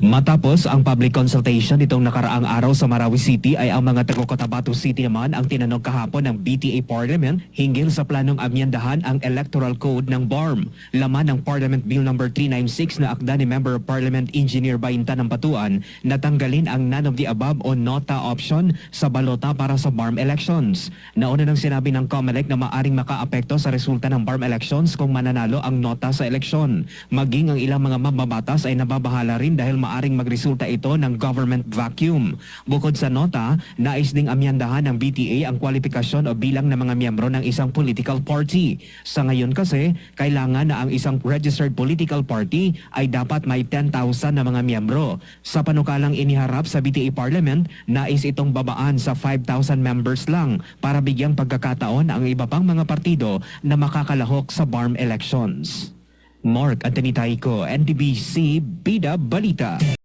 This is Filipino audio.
Matapos ang public consultation itong nakaraang araw sa Marawi City ay ang mga taga-Cotabato City naman ang tinanong kahapon ng BTA Parliament hinggil sa planong amyendahan ang Electoral Code ng BARM. Laman ng Parliament Bill No. 396 na akda ni Member of Parliament Engineer Bainta ng Patuan na tanggalin ang none of the above o nota option sa balota para sa BARM elections. Nauna nang sinabi ng COMELEC na maaring makaapekto sa resulta ng BARM elections kung mananalo ang nota sa eleksyon. Maging ang ilang mga mababatas ay nababahala rin dahil maaring magresulta ito ng government vacuum. Bukod sa nota, nais ding amyandahan ng BTA ang kwalifikasyon o bilang ng mga miyembro ng isang political party. Sa ngayon kasi, kailangan na ang isang registered political party ay dapat may 10,000 na mga miyembro. Sa panukalang iniharap sa BTA Parliament, nais itong babaan sa 5,000 members lang para bigyang pagkakataon ang iba pang mga partido na makakalahok sa BARM elections. Mark Anthony Taico, NTBC Bida Balita.